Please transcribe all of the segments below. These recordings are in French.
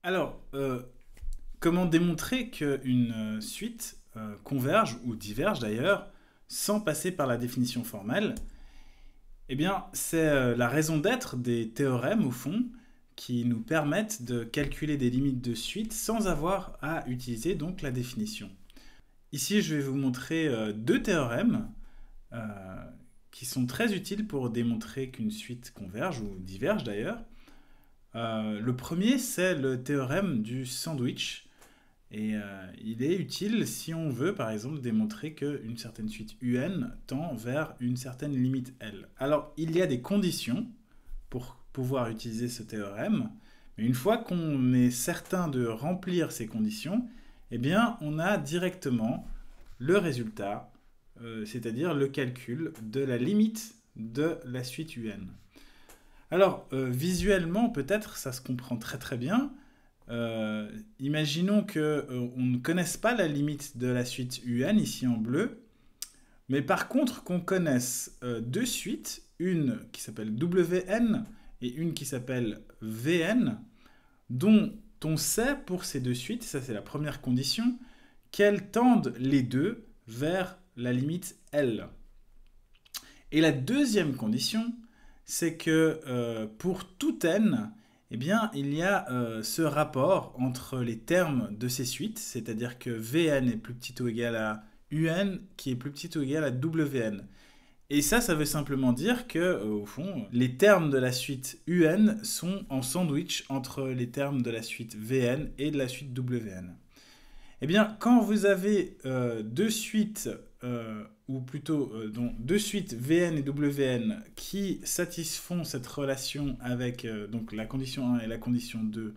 Alors, comment démontrer qu'une suite converge ou diverge d'ailleurs sans passer par la définition formelle? Eh bien, c'est la raison d'être des théorèmes au fond qui nous permettent de calculer des limites de suite sans avoir à utiliser donc la définition. Ici, je vais vous montrer deux théorèmes euh, qui sont très utiles pour démontrer qu'une suite converge ou diverge d'ailleurs. Le premier, c'est le théorème du sandwich. Et il est utile si on veut, par exemple, démontrer qu'une certaine suite UN tend vers une certaine limite L. Alors, il y a des conditions pour pouvoir utiliser ce théorème, mais une fois qu'on est certain de remplir ces conditions, eh bien, on a directement le résultat, c'est-à-dire le calcul de la limite de la suite UN. Alors, visuellement, peut-être, ça se comprend très très bien. Imaginons que on ne connaisse pas la limite de la suite UN, ici en bleu, mais par contre qu'on connaisse deux suites, une qui s'appelle WN et une qui s'appelle VN, dont on sait pour ces deux suites, ça c'est la première condition, qu'elles tendent les deux vers la limite L. Et la deuxième condition, c'est que pour tout n, eh bien, il y a ce rapport entre les termes de ces suites, c'est-à-dire que Vn est plus petit ou égal à Un qui est plus petit ou égal à Wn. Et ça veut simplement dire que, au fond, les termes de la suite Un sont en sandwich entre les termes de la suite Vn et de la suite Wn. Eh bien, quand vous avez deux suites, ou plutôt deux suites Vn et Wn qui satisfont cette relation avec donc la condition 1 et la condition 2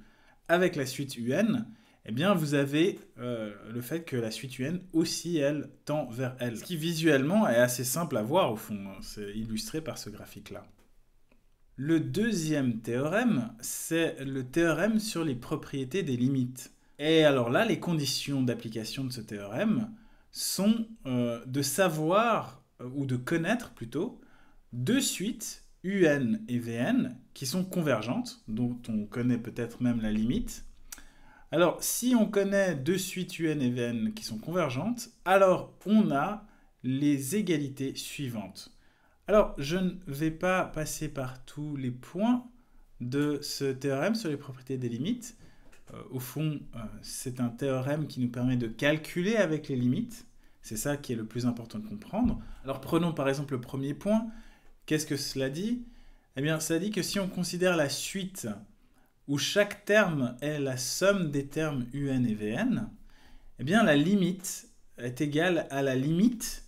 avec la suite Un, eh bien, vous avez le fait que la suite Un aussi, elle, tend vers L. Ce qui visuellement est assez simple à voir au fond, hein. C'est illustré par ce graphique-là. Le deuxième théorème, c'est le théorème sur les propriétés des limites. Et alors là, les conditions d'application de ce théorème sont de savoir, ou de connaître plutôt, deux suites, UN et VN, qui sont convergentes, dont on connaît peut-être même la limite. Alors, si on connaît deux suites UN et VN qui sont convergentes, alors on a les égalités suivantes. Alors, je ne vais pas passer par tous les points de ce théorème sur les propriétés des limites. Au fond, c'est un théorème qui nous permet de calculer avec les limites. C'est ça qui est le plus important de comprendre. Alors prenons par exemple le premier point. Qu'est-ce que cela dit? Eh bien, ça dit que si on considère la suite où chaque terme est la somme des termes UN et VN, eh bien la limite est égale à la limite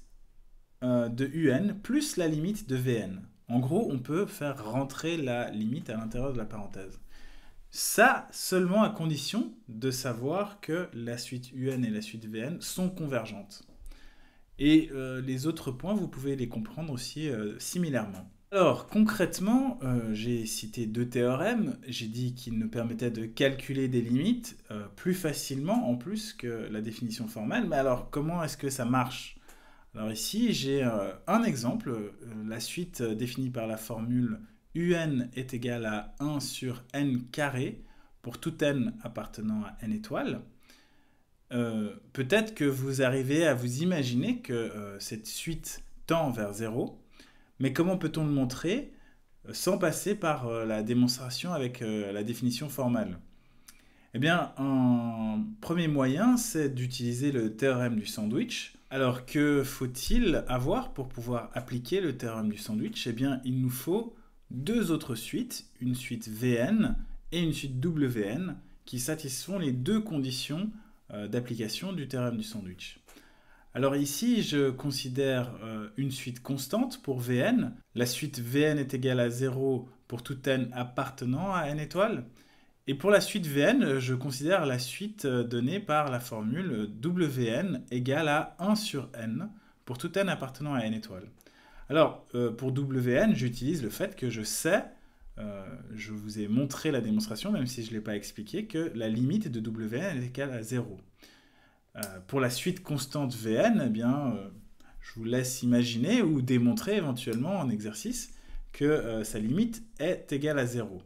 de UN plus la limite de VN. En gros, on peut faire rentrer la limite à l'intérieur de la parenthèse. Ça seulement à condition de savoir que la suite UN et la suite VN sont convergentes. Et les autres points, vous pouvez les comprendre aussi similairement. Alors concrètement, j'ai cité deux théorèmes. J'ai dit qu'ils nous permettaient de calculer des limites plus facilement en plus que la définition formelle. Mais alors comment est-ce que ça marche? Alors ici, j'ai un exemple, la suite définie par la formule UN est égal à 1 sur n carré pour tout n appartenant à n étoiles. Peut-être que vous arrivez à vous imaginer que cette suite tend vers 0, mais comment peut-on le montrer sans passer par la démonstration avec la définition formelle? Eh bien, un premier moyen, c'est d'utiliser le théorème du sandwich. Alors, que faut-il avoir pour pouvoir appliquer le théorème du sandwich? Eh bien, il nous faut deux autres suites, une suite Vn et une suite Wn, qui satisfont les deux conditions d'application du théorème du sandwich. Alors ici, je considère une suite constante pour Vn. La suite Vn est égale à 0 pour tout n appartenant à n étoiles. Et pour la suite Vn, je considère la suite donnée par la formule Wn égale à 1 sur n pour tout n appartenant à n étoiles. Alors, pour Wn, j'utilise le fait que je sais, je vous ai montré la démonstration, même si je ne l'ai pas expliqué, que la limite de Wn est égale à 0. Pour la suite constante Vn, eh bien, je vous laisse imaginer ou démontrer éventuellement en exercice que sa limite est égale à 0.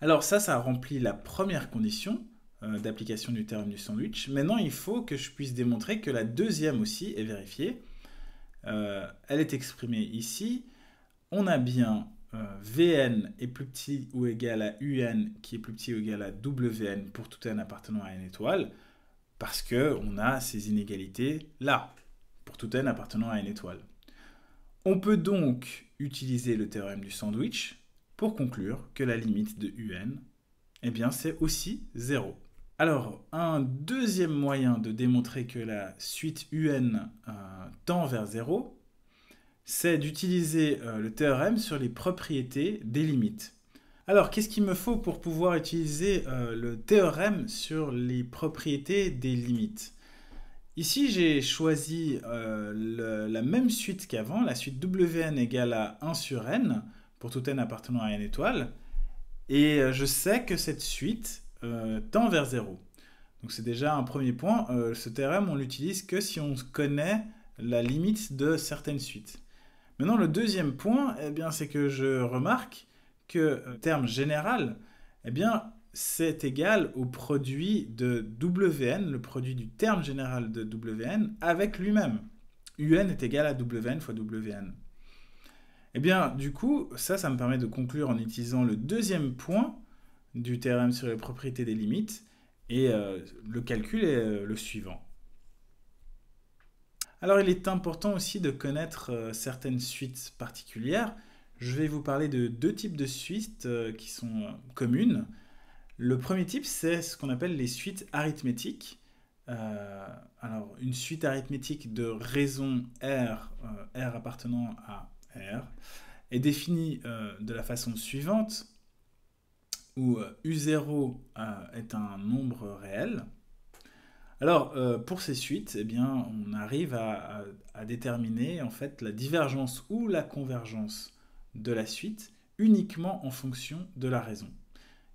Alors ça remplit la première condition d'application du théorème du sandwich. Maintenant, il faut que je puisse démontrer que la deuxième aussi est vérifiée. Elle est exprimée ici. On a bien Vn est plus petit ou égal à Un qui est plus petit ou égal à Wn pour tout n appartenant à n étoile, parce qu'on a ces inégalités là, pour tout n appartenant à n étoile. On peut donc utiliser le théorème du sandwich pour conclure que la limite de Un, eh bien, c'est aussi 0. Alors, un deuxième moyen de démontrer que la suite UN tend vers 0, c'est d'utiliser le théorème sur les propriétés des limites. Alors, qu'est-ce qu'il me faut pour pouvoir utiliser le théorème sur les propriétés des limites? Ici, j'ai choisi la même suite qu'avant, la suite Wn égale à 1 sur n, pour tout n appartenant à n étoile, et je sais que cette suite tend vers 0. Donc c'est déjà un premier point. Ce théorème, on l'utilise que si on connaît la limite de certaines suites. Maintenant, le deuxième point, eh bien, c'est que je remarque que le terme général, eh bien, c'est égal au produit de Wn, le produit du terme général de Wn, avec lui-même. Un est égal à Wn fois Wn. Eh bien, du coup, ça me permet de conclure en utilisant le deuxième point du théorème sur les propriétés des limites, et le calcul est le suivant. Alors, il est important aussi de connaître certaines suites particulières. Je vais vous parler de deux types de suites qui sont communes. Le premier type, c'est ce qu'on appelle les suites arithmétiques. Alors, une suite arithmétique de raisons R, R appartenant à R, est définie de la façon suivante, où U0 est un nombre réel. Alors, pour ces suites, eh bien, on arrive à déterminer en fait la divergence ou la convergence de la suite uniquement en fonction de la raison.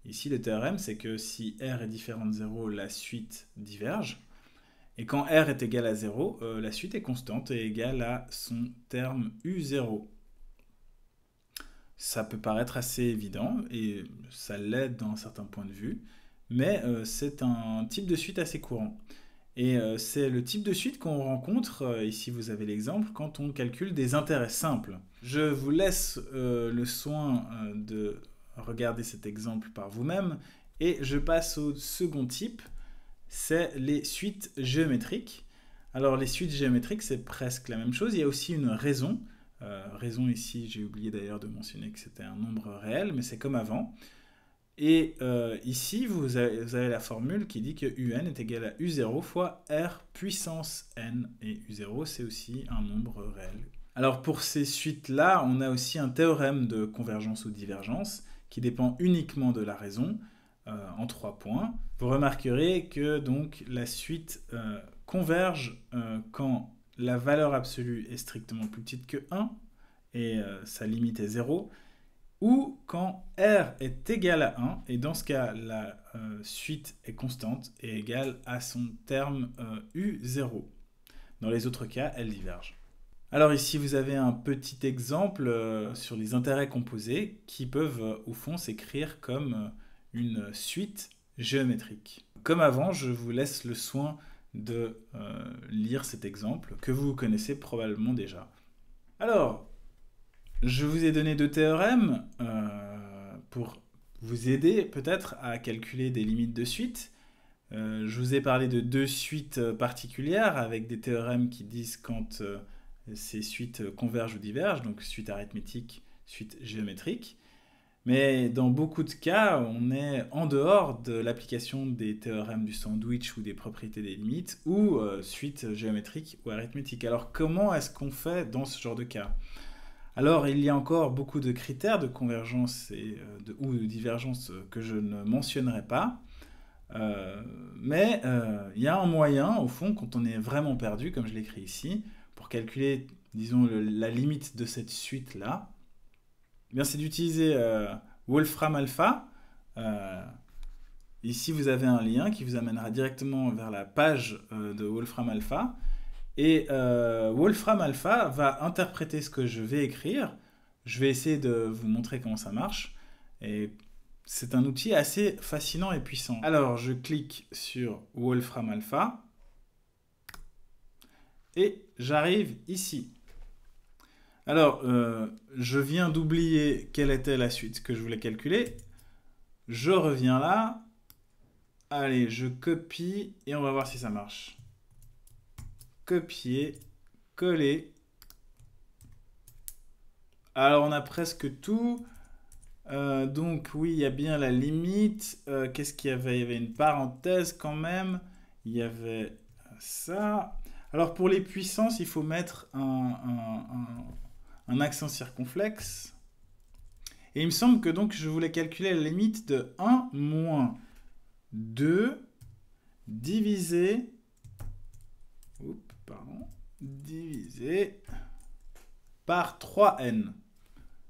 Ici, le théorème, c'est que si R est différent de 0, la suite diverge. Et quand R est égal à 0, la suite est constante et égale à son terme U0. Ça peut paraître assez évident, et ça l'est d'un certain point de vue, mais c'est un type de suite assez courant. Et c'est le type de suite qu'on rencontre, ici vous avez l'exemple, quand on calcule des intérêts simples. Je vous laisse le soin de regarder cet exemple par vous-même, et je passe au second type, c'est les suites géométriques. Alors les suites géométriques, c'est presque la même chose, il y a aussi une raison. Raison ici, j'ai oublié d'ailleurs de mentionner que c'était un nombre réel, mais c'est comme avant. Et ici, vous avez la formule qui dit que Un est égal à U0 fois R puissance n. Et U0, c'est aussi un nombre réel. Alors pour ces suites-là, on a aussi un théorème de convergence ou divergence qui dépend uniquement de la raison, en 3 points. Vous remarquerez que donc, la suite converge quand la valeur absolue est strictement plus petite que 1, et sa limite est 0, ou quand R est égal à 1, et dans ce cas, la suite est constante et égale à son terme U0. Dans les autres cas, elle diverge. Alors ici, vous avez un petit exemple sur les intérêts composés qui peuvent, au fond, s'écrire comme une suite géométrique. Comme avant, je vous laisse le soin de lire cet exemple que vous connaissez probablement déjà. Alors, je vous ai donné deux théorèmes pour vous aider peut-être à calculer des limites de suite. Je vous ai parlé de deux suites particulières avec des théorèmes qui disent quand ces suites convergent ou divergent, donc suite arithmétique, suite géométrique. Mais dans beaucoup de cas, on est en dehors de l'application des théorèmes du sandwich ou des propriétés des limites, ou suite géométrique ou arithmétique. Alors comment est-ce qu'on fait dans ce genre de cas? Alors il y a encore beaucoup de critères de convergence ou de divergence que je ne mentionnerai pas, mais il y a un moyen, au fond, quand on est vraiment perdu, comme je l'écris ici, pour calculer, disons, la limite de cette suite-là, c'est d'utiliser Wolfram Alpha. Ici, vous avez un lien qui vous amènera directement vers la page de Wolfram Alpha. Et Wolfram Alpha va interpréter ce que je vais écrire. Je vais essayer de vous montrer comment ça marche. Et c'est un outil assez fascinant et puissant. Alors, je clique sur Wolfram Alpha et j'arrive ici. Alors, je viens d'oublier quelle était la suite que je voulais calculer. Je reviens là. Allez, je copie et on va voir si ça marche. Copier, coller. Alors, on a presque tout. Donc, oui, il y a bien la limite. Qu'est-ce qu'il y avait? Il y avait une parenthèse quand même. Il y avait ça. Alors, pour les puissances, il faut mettre un accent circonflexe. Et il me semble que donc je voulais calculer la limite de 1 moins 2 divisé par 3n.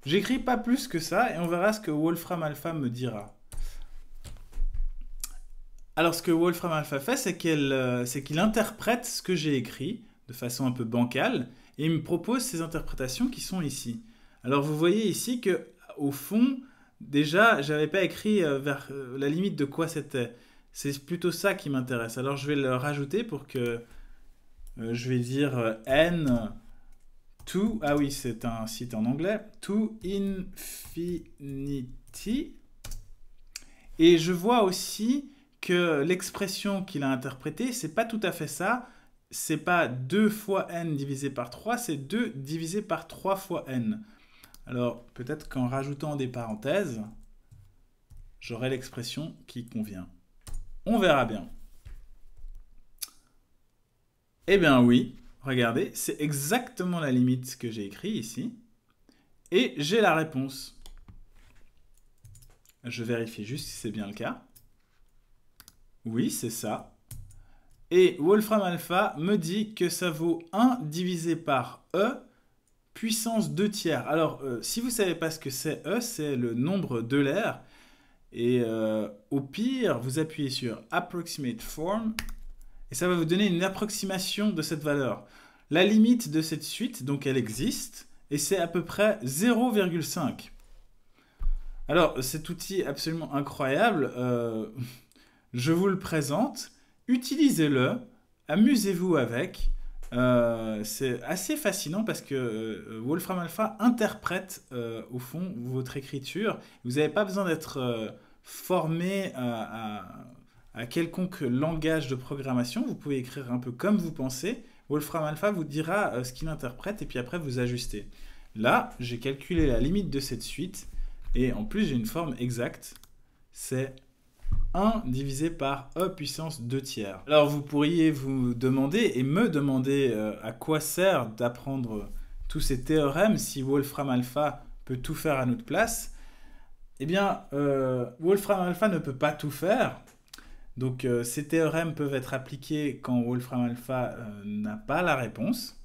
J'écris pas plus que ça et on verra ce que Wolfram Alpha me dira. Alors ce que Wolfram Alpha fait, c'est qu'il interprète ce que j'ai écrit de façon un peu bancale et il me propose ces interprétations qui sont ici. Alors vous voyez ici que au fond, déjà, j'avais pas écrit vers la limite de quoi c'était. C'est plutôt ça qui m'intéresse. Alors je vais le rajouter pour que je vais dire n to, ah oui, c'est un site en anglais, to infinity. Et je vois aussi que l'expression qu'il a interprétée, c'est pas tout à fait ça. C'est pas 2 fois n divisé par 3, c'est 2 divisé par 3 fois n. Alors, peut-être qu'en rajoutant des parenthèses, j'aurai l'expression qui convient. On verra bien. Eh bien oui, regardez, c'est exactement la limite que j'ai écrit ici. Et j'ai la réponse. Je vérifie juste si c'est bien le cas. Oui, c'est ça. Et Wolfram Alpha me dit que ça vaut 1 divisé par E puissance 2 tiers. Alors, si vous ne savez pas ce que c'est E, c'est le nombre d'Euler. Et au pire, vous appuyez sur Approximate Form. Et ça va vous donner une approximation de cette valeur. La limite de cette suite, donc elle existe. Et c'est à peu près 0,5. Alors, cet outil absolument incroyable, je vous le présente. Utilisez-le. Amusez-vous avec. C'est assez fascinant parce que Wolfram Alpha interprète au fond votre écriture. Vous n'avez pas besoin d'être formé à quelconque langage de programmation. Vous pouvez écrire un peu comme vous pensez. Wolfram Alpha vous dira ce qu'il interprète et puis après vous ajustez. Là, j'ai calculé la limite de cette suite et en plus j'ai une forme exacte. C'est 1 divisé par E puissance 2 tiers. Alors vous pourriez vous demander et me demander à quoi sert d'apprendre tous ces théorèmes si Wolfram Alpha peut tout faire à notre place. Eh bien, Wolfram Alpha ne peut pas tout faire. Donc ces théorèmes peuvent être appliqués quand Wolfram Alpha n'a pas la réponse.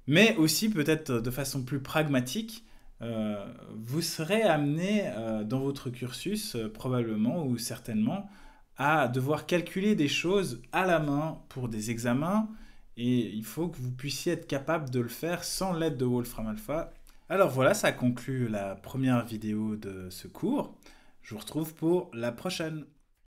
Mais aussi peut-être de façon plus pragmatique, vous serez amené dans votre cursus probablement ou certainement à devoir calculer des choses à la main pour des examens et il faut que vous puissiez être capable de le faire sans l'aide de Wolfram Alpha. Alors voilà, ça conclut la première vidéo de ce cours. Je vous retrouve pour la prochaine.